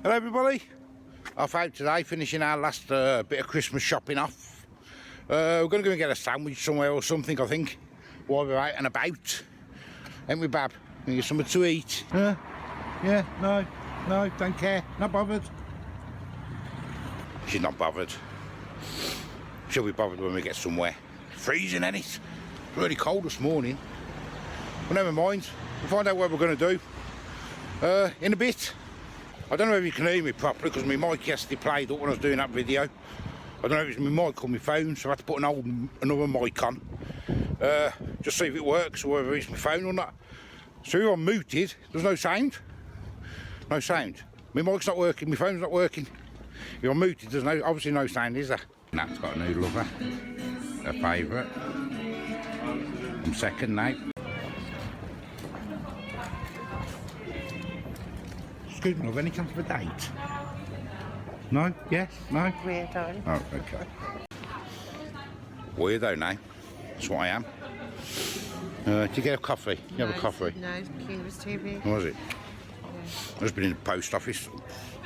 Hello everybody, off out today, finishing our last bit of Christmas shopping off. We're going to go and get a sandwich somewhere or something, I think, while we're out and about. Ain't we, Bab? Gonna get something to eat? Yeah, no, don't care, not bothered. She's not bothered. She'll be bothered when we get somewhere. Freezing, ain't it? It's really cold this morning. But never mind, we'll find out what we're going to do in a bit. I don't know if you can hear me properly because my mic yesterday played up when I was doing that video. I don't know if it's my mic or my phone, so I had to put another mic on. Just see if it works or whether it's my phone or not. So if I'm muted, there's no sound. No sound. My mic's not working, my phone's not working. If I'm muted, there's obviously no sound, is there? Nat's got a new lover. Her favourite. I'm second now. Excuse me, love, any chance of a date? No? Yes? No? Weirdo. Oh, okay. Weirdo now. That's what I am. Did you get a coffee? You have a coffee? No, the queue was too big. What was it? Yeah. I've just been in the post office.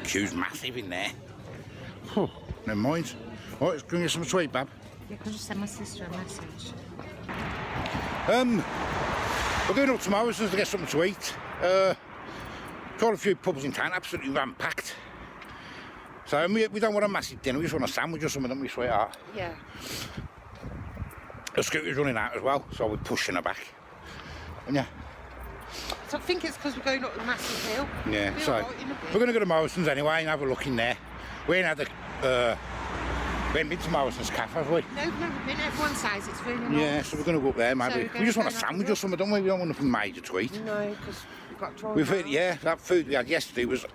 Queue's massive in there. Oh, never mind. Right, let's bring you some sweet, Bab. You could just send my sister a message. We're going up to Morrisons to get something to eat. Got a few pubs in town, absolutely ram-packed. So we don't want a massive dinner, we just want a sandwich or something, don't we, sweetheart? Yeah. The scooter's running out as well, so we're pushing her back. And yeah. So I think it's because we're going up the massive hill. Yeah, We'll so right in a bit. we're going to go to Morrisons anyway and have a look in there. We ain't been to Morrisons Cafe, have we? No, we've never been. Everyone says it's really nice. Yeah, so we're going to go up there maybe. So we just want a go and have a sandwich or look. something, don't we? We don't want nothing major to eat. No, because we've got dry Yeah, that food we had yesterday was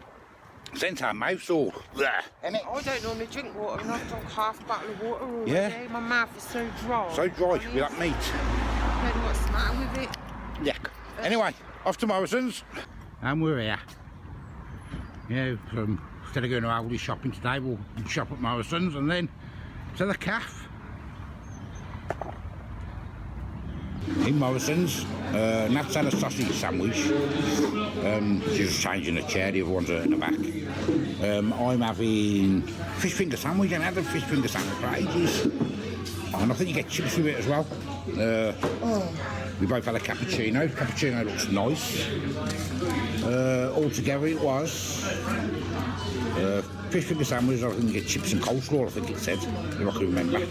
sent our mouths all there, innit? I don't normally drink water and I've drunk half a bottle of water already. Yeah. My mouth is so dry. So dry with that meat. I don't know what's the matter with it. Yuck. Anyway, off to Morrisons. And we're here. Yeah, instead of going to Aldi shopping today, we'll shop at Morrisons and then to the cafe. In Morrisons, Nat's had a sausage sandwich. She's just changing the chair, the other one's in the back. I'm having fish finger sandwich, and I had a fish finger sandwich for ages. And I think you get chips with it as well. We both had a cappuccino. Cappuccino looks nice. Altogether it was fish finger sandwich. I think you get chips and coleslaw, I think it said, if I can remember.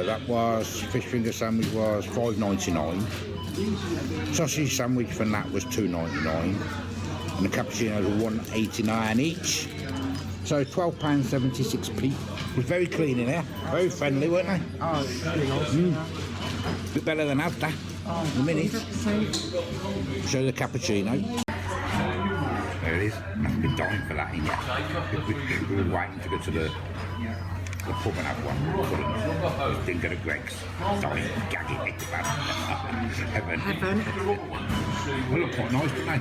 That was, fish finger sandwich was $5.99. Sausage sandwich for Nat was $2.99. And the cappuccinos were $1.89 each. So £12.76p. It was very clean in there, very friendly, weren't they? Oh, it's really nice. Bit better than Asda, in a minute. Show the cappuccino. There it is. I've been dying for that in here. We were waiting to go to the pub and have one. Couldn't. Didn't go to Greg's. Dying, gagging, heaven. They look quite nice, don't they?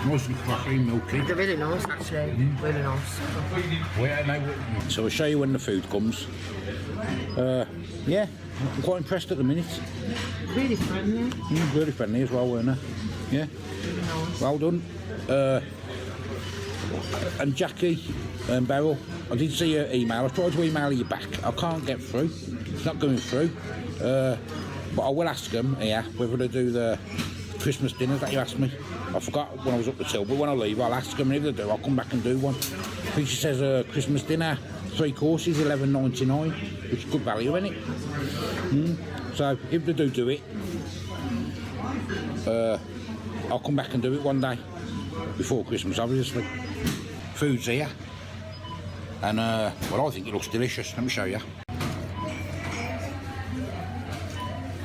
Nice and fluffy, milky. They're really nice, actually. Really nice. So I'll show you when the food comes. Yeah, I'm quite impressed at the minute. Really friendly. Really friendly as well, weren't they? Yeah. Really nice. Well done. And Jackie and Beryl, I did see your email. I tried to email you back. I can't get through. It's not going through. But I will ask them, whether they do the Christmas dinners that you asked me. I forgot when I was up the till, but when I leave, I'll ask them. And if they do, I'll come back and do one. I think she says Christmas dinner, 3 courses, $11.99, which is good value, isn't it? So if they do it, I'll come back and do it one day before Christmas, obviously. Food's here, and well, I think it looks delicious. Let me show you.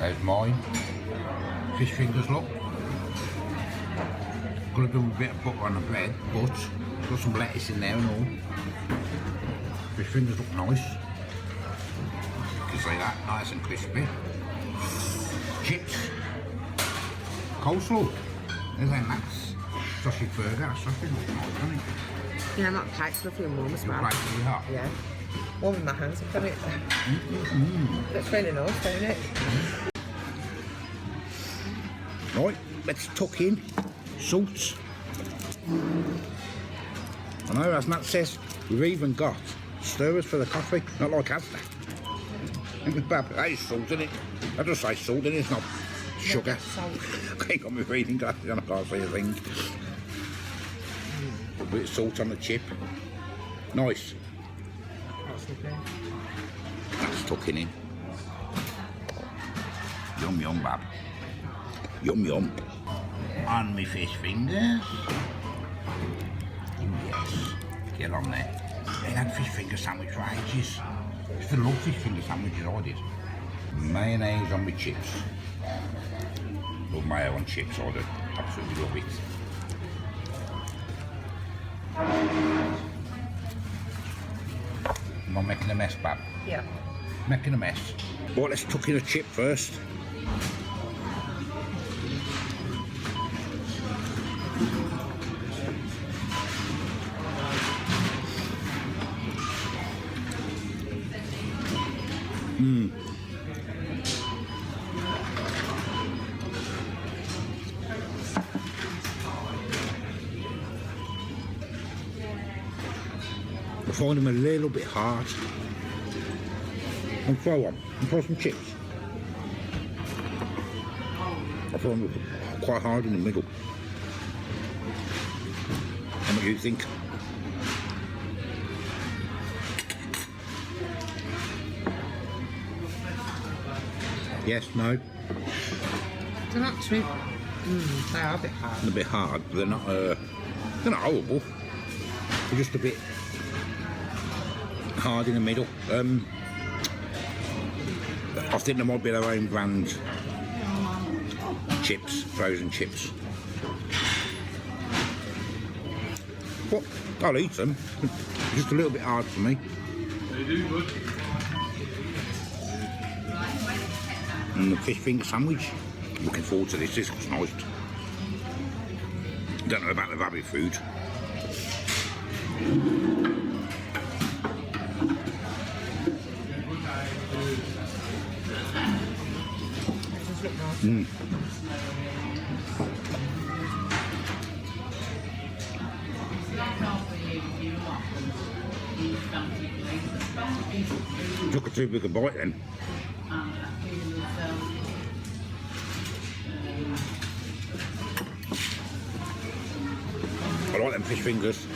There's mine. Fish fingers, look. Could have done a bit of butter on the bread, but got some lettuce in there and all. Fish fingers look nice. You can see that, nice and crispy. Chips. Coleslaw. There's that nice sausage burger. Sausage looks nice, doesn't it? Yeah, that plate's lovely and warm as well. Right, really hot. Yeah. Warm in my hands, I've done it. Looks really nice, don't it? Right, let's tuck in salt. I know, hasn't that says? We've even got stirrers for the coffee, not like Asda. That is salt in it. I just say salt in it, it's not sugar. I ain't got my reading glasses on, I can't see a thing. A bit of salt on the chip. Nice. That's tucking in. Yum yum, bab. Yum yum. On me fish fingers. Yes. Get on there. I ain't had fish finger sandwich for ages. I used to love fish finger sandwiches, I did. Mayonnaise on my chips. Love mayo on chips, I do. Absolutely love it. Am I making a mess, Bab? Yeah. Making a mess. But let's tuck in a chip first. I find them a little bit hard. And throw one. And throw some chips. I find them quite hard in the middle. And what do you think? Yes, no? They're not too... they are a bit hard. They're a bit hard, but they're not horrible. They're just a bit hard in the middle. I think there might be their own brand chips, frozen chips. But I'll eat them. Just a little bit hard for me. They do good. And the fish finger sandwich. Looking forward to this. This looks nice. Don't know about the rabbit food. Took a too big a bite then. I like them fish fingers.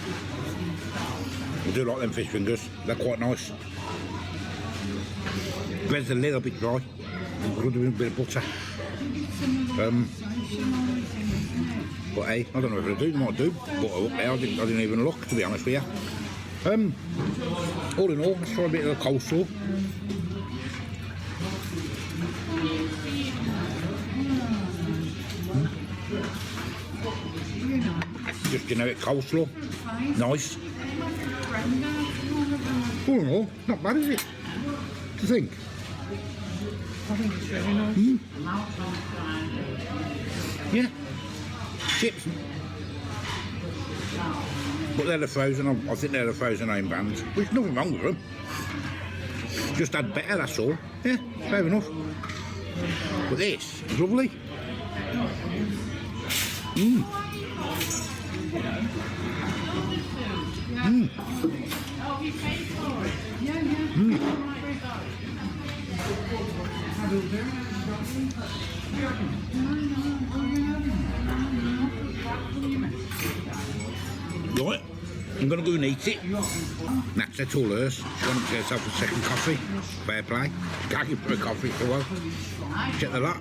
I do like them fish fingers. They're quite nice. Bread's a little bit dry. Could have been a bit of butter. But hey, I don't know if it'll do. They might do. Butter up there. I didn't even look, to be honest with you. All in all, let's try a bit of the coleslaw. Just generic coleslaw. Nice. All in all, not bad, is it? What do you think? I think it's really nice. Yeah. Chips. But they're the frozen, I think they're the frozen name brands. There's nothing wrong with them. Just add better, that's all. Yeah, fair enough. But this is lovely. Right, I'm going to go and eat it. That's it, all hers. She wants to get herself a second coffee. Fair play. Can't give her a coffee for a while. Check the lot.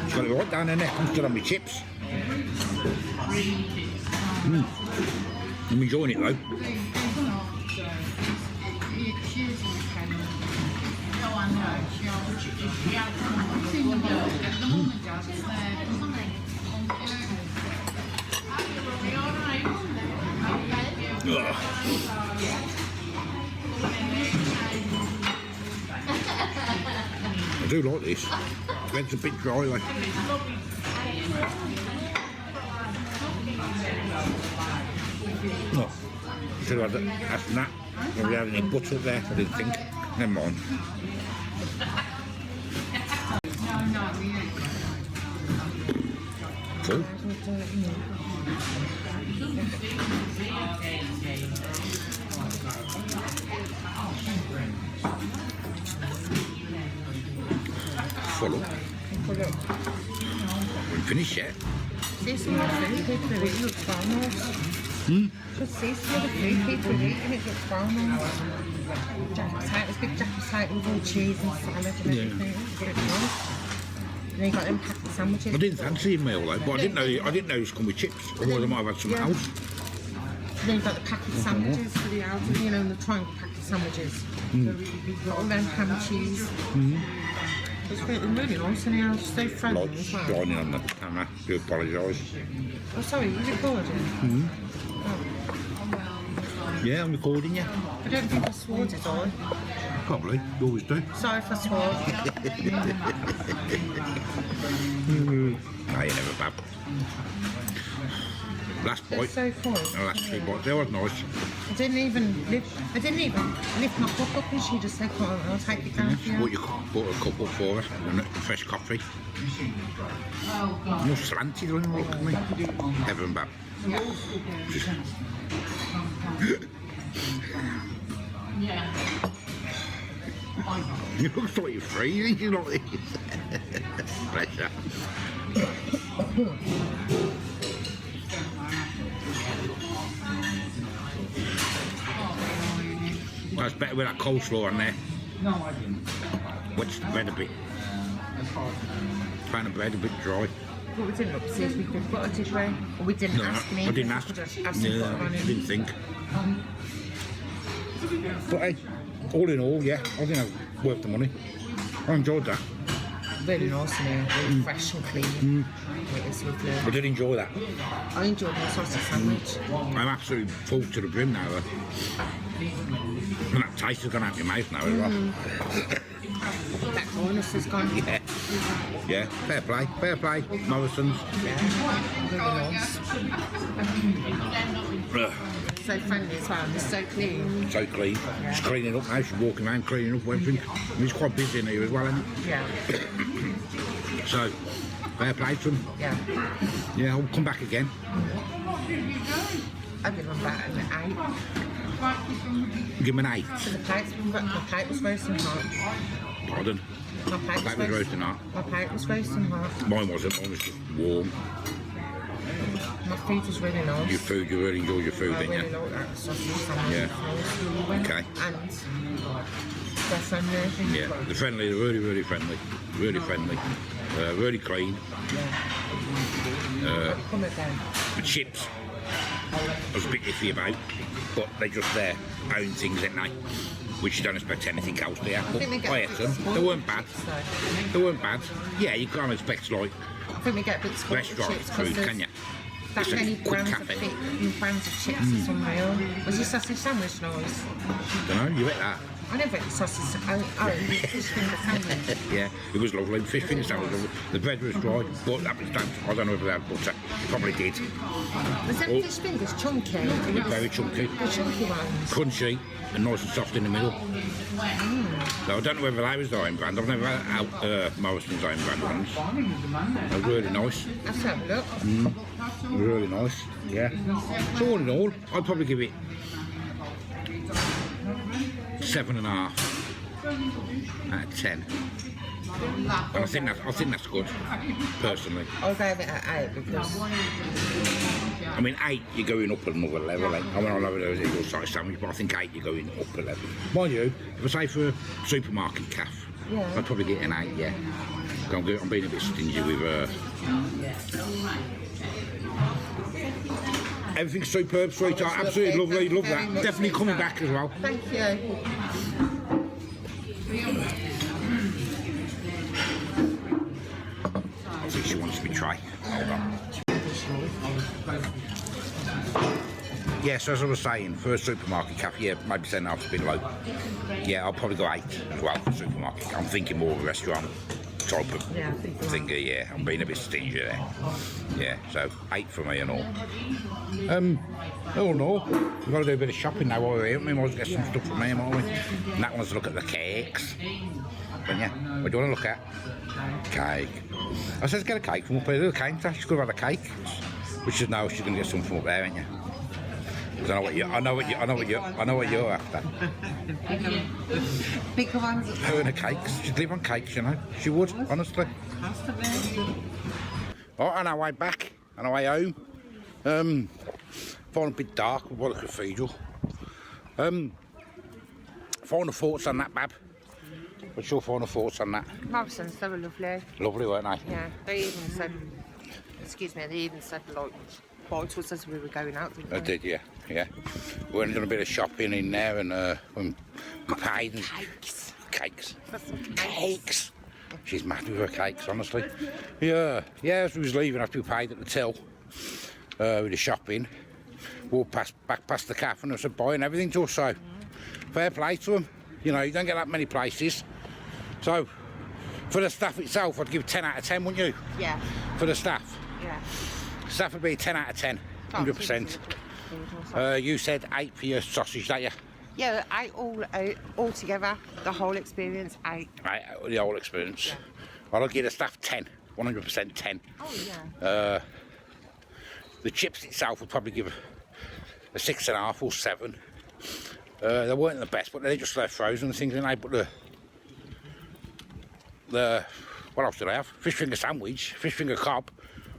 She's got it right down her neck. I'm still on my chips. I'm enjoying it though. I do like this. Bread's a bit dry, like. No, should have had that's that. Have we had any butter up there? I didn't think. Never mind. Full. Full up. Full up. We're finished yet. See some of the food people are eating, looks fine nice. Just see some of the food people are eating, it looks fine nice. Jack potatoes, big jack potato with all cheese and salad and everything. It's really nice. And then you got them packet sandwiches. I didn't fancy a meal though, but I didn't know it's come with chips. Otherwise I might have had something else. Then you've got the packet sandwiches for the elderly, you know, the triangle packet sandwiches. They're really big, got all them ham and cheese. It's really nice and it's so friendly Lights as well. shining on the camera. Do apologise. Oh, sorry, you recording? Yeah, I'm recording you. I don't think I swore, did I? Probably. You always do. Sorry if I swore. No, you never bad. Last bite. It's so fun. The last 3 bites. They were nice. I didn't even lift my cup up and she just said, come on, I'll take it down for you. Bought a cup up for her and fresh coffee. You're slanted when you look at me. Heaven bab. You look like you're freezing, you know. Pressure. Well, it's better with that coleslaw on there. No, I didn't. Wet's the bread a bit. Find the bread a bit dry. But we didn't look to see if we could put it, did we? Or we didn't ask me. I didn't ask. Yeah, I didn't think. But hey, all in all, yeah, I think I've worth the money. I enjoyed that. Really nice in here, really fresh and clean. It is lovely. I did enjoy that. I enjoyed my sausage sandwich. I'm absolutely full to the brim now, though. And that taste has gone out of your mouth now as well. That cornice has gone. Yeah. Yeah, fair play, Morrisons. Yeah, really nice. So friendly as well, and it's so clean. So clean. She's cleaning up now, she's walking around cleaning up everything. And it's quite busy in here as well, isn't it? Yeah. So, fair play to them. Yeah. Yeah, I'll come back again. I'll give them back an 8. Give them an 8. So the plate was roasting hot. Pardon? My plate That was roasting hot. My plate was roasting hot. Mine wasn't, mine was just warm. My food was really nice. Your food, you really enjoy your food, I didn't really you? like that sausage sandwich. Yeah. Okay. And they're friendly. Yeah, they're friendly, they're really, really friendly. Really friendly. Really clean. Come again. The chips, I was a bit iffy about, but they're just their own things, aren't they? Which you don't expect anything else there. But I ate them, they weren't bad. They weren't bad. Yeah, you can't expect like I think we get a bit spoiled with restaurant chips food, because can you? that It's a many good brands of cafe. brands of chips is unreal. Was your sausage sandwich nice? Don't know, you ate that? I never ate the sausage. I ate the fish finger sandwich. Yeah, it was lovely. The fish finger sandwich was lovely. The bread was dry, but that was down. I don't know if they had butter. Probably did. Was them fish fingers chunky? Very chunky. The chunky ones. Crunchy and nice and soft in the middle. So I don't know whether that was the own brand. I've never had Morrison's own brand ones. They were really nice. Let's have a look. They were really nice. Yeah. So all in all, I'd probably give it 7.5 out of 10. And I think that's good, personally. I'll go with it at 8 because I mean, 8, you're going up another level. I mean, I know there's a little size sandwich, but I think 8, you're going up a level. Mind you, if I say for a supermarket cafe, Yeah. I'd probably get an 8, yeah. I'm being a bit stingy with everything's superb, sweetheart, absolutely lovely, love that. Definitely coming back as well. thank you. I think she wants me to try. Hold on. Yes, as I was saying, for a supermarket cafe, yeah, maybe 10.5 is a bit low. Yeah, I'll probably go 8 as well for a supermarket. I'm thinking more of a restaurant. type of Yeah, I think so. thingy, yeah. I'm being a bit stingy there. Yeah, so 8 for me and all. Oh no, we've got to do a bit of shopping now while we're here. We might as well get some stuff from here, might we? And that one's to look at the cakes. But yeah, what do you want to look at? Cake. I said, get a cake from up here. There's a cake. She's going to have a cake. We should know she's going to get some from up there, ain't you? Because I know what you're after. Bigger ones. Her and her cakes. She'd live on cakes, you know. She would, honestly. Has to be. Right, on our way back, on our way home. Found a bit dark with what a cathedral. Final thoughts on that, Bab? What's your final thoughts on that? Morrisons, they were lovely. Lovely, weren't they? Yeah, they even said, excuse me, they even said like bye to us as we were going out, didn't they? I did, yeah, yeah. We went and done a bit of shopping in there and we paid and Cakes. cakes. She's mad with her cakes, honestly. Yeah, as we was leaving after we paid at the till with the shopping, walked back past the cafe and I said bye and everything to us, so fair play to them. You know, you don't get that many places. So, for the staff itself, I'd give 10 out of 10, wouldn't you? Yeah. For the staff. Yeah. Staff would be 10 out of 10, 100%. You said 8 for your sausage, don't you? Yeah, 8 all together, the whole experience, 8. 8, the whole experience. Yeah. I'll give the staff 10, 100% 10. Oh yeah. The chips itself would probably give a 6.5 or 7. They weren't the best, but they're just frozen and things, and but the what else did I have? Fish finger sandwich, fish finger cob,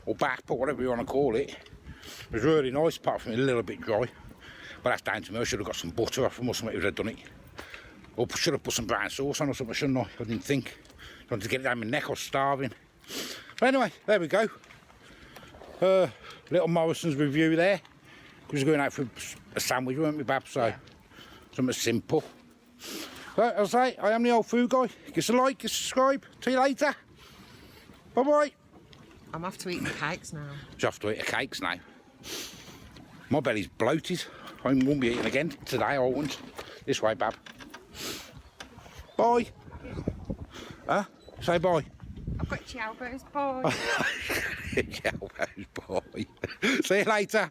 or bap, or whatever you want to call it. It was really nice, apart from a little bit dry. But that's down to me. I should have got some butter off them or something if I'd done it. Or should have put some brown sauce on or something, shouldn't I? I didn't think. I wanted to get it down my neck, I was starving. But anyway, there we go. Little Morrisons review there. We was going out for a sandwich, weren't we, Bab? So, something simple. So, as I say, I am the old food guy. Give us a like, give us a subscribe. See you later. Bye-bye. I'm off to eat the cakes now. Just off to eat the cakes now. My belly's bloated. I won't be eating again today, I won't. This way, Bab. Bye. Huh? Say bye. I've got elbows, bye. Elbows, bye. See you later.